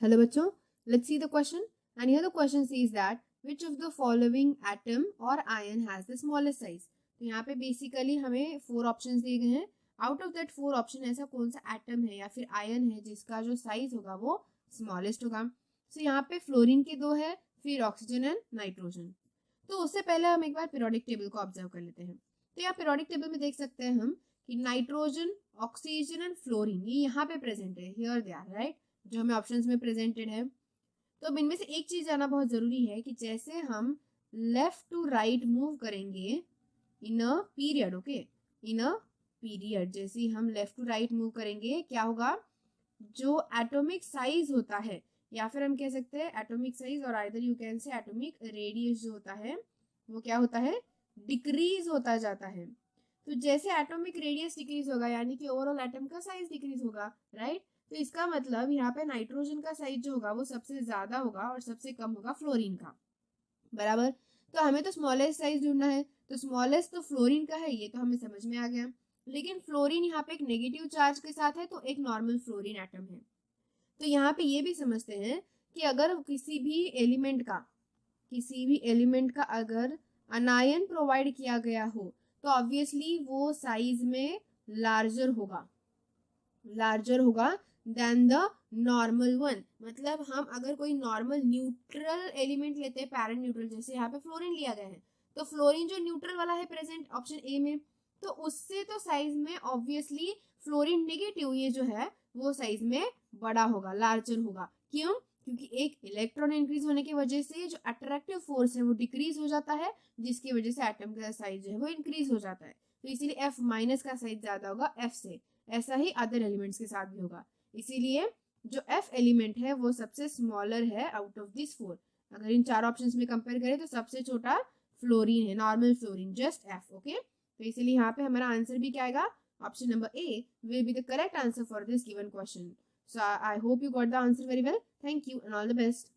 Hello बच्चों, let's see the question. And here the question says that which of the following atom or ion has the smallest size. तो यहाँ पे basically हमें 4 options दिए गए हैं. आउट ऑफ दैट 4 ऑप्शन ऐसा कौन सा एटम है या फिर आयन है जिसका जो साइज होगा वो स्मॉलेस्ट होगा. सो यहाँ पे फ्लोरीन के 2 है, फिर ऑक्सीजन एंड नाइट्रोजन. तो उससे पहले हम एक बार पीरियोडिक टेबल को ऑब्जर्व कर लेते हैं. तो यहाँ पीरियोडिक टेबल में देख सकते हैं हम कि नाइट्रोजन, ऑक्सीजन एंड फ्लोरीन ये यहाँ पे प्रेजेंट है. हियर दे आर, राइट, जो हमें ऑप्शंस में प्रेजेंटेड है. तो अब इनमें से एक चीज जानना बहुत जरूरी है कि जैसे हम लेफ्ट टू राइट मूव करेंगे in a period, okay, in a period, जैसे हम लेफ्ट टू राइट मूव करेंगे क्या होगा, जो एटॉमिक साइज होता है या फिर हम कह सकते हैं एटॉमिक साइज और either you can say atomic radius जो होता है वो क्या होता है, डिक्रीज होता जाता है. तो जैसे एटॉमिक रेडियस डिक्रीज होगा यानी कि ओवरऑल एटम का साइज डिक्रीज होगा, राइट. तो इसका मतलब यहाँ पे नाइट्रोजन का साइज जो होगा वो सबसे ज्यादा होगा और सबसे कम होगा फ्लोरीन का, बराबर. तो हमें तो स्मॉलेस्ट साइज ढूंढना है, तो स्मॉलेस्ट तो फ्लोरीन का है, ये तो हमें समझ में आ गया. लेकिन फ्लोरीन यहाँ पे एक नेगेटिव चार्ज के साथ है तो एक नॉर्मल फ्लोरीन एटम है. तो यहाँ पे ये भी समझते हैं कि अगर किसी भी एलिमेंट का अगर अनायन प्रोवाइड किया गया हो तो ऑब्वियसली वो साइज में लार्जर होगा देन द नॉर्मल वन. मतलब हम अगर कोई नॉर्मल न्यूट्रल एलिमेंट लेते हैं, पैरेंट न्यूट्रल, जैसे यहाँ पे फ्लोरीन लिया गया है, तो फ्लोरीन जो न्यूट्रल वाला है प्रेजेंट ऑप्शन ए में, तो उससे तो साइज में ऑब्वियसली फ्लोरीन नेगेटिव ये जो है वो साइज में बड़ा होगा, लार्जर होगा. क्यों? क्योंकि एक इलेक्ट्रॉन इंक्रीज होने की वजह से जो अट्रैक्टिव फोर्स है वो डिक्रीज हो जाता है, जिसकी वजह से एटम का साइज है वो इंक्रीज हो जाता है. तो इसीलिए F माइनस का साइज ज्यादा होगा F से. ऐसा ही अदर एलिमेंट्स के साथ भी होगा. इसीलिए जो F एलिमेंट है वो सबसे स्मॉलर है आउट ऑफ दिस 4. अगर इन 4 ऑप्शंस में कंपेयर करें तो सबसे छोटा फ्लोरीन है, normal fluorine, just F, okay. तो इसीलिए यहाँ पे हमारा आंसर भी क्या आएगा, option number A will be the correct answer for this given question. So I hope you got the answer very well. Thank you and all the best.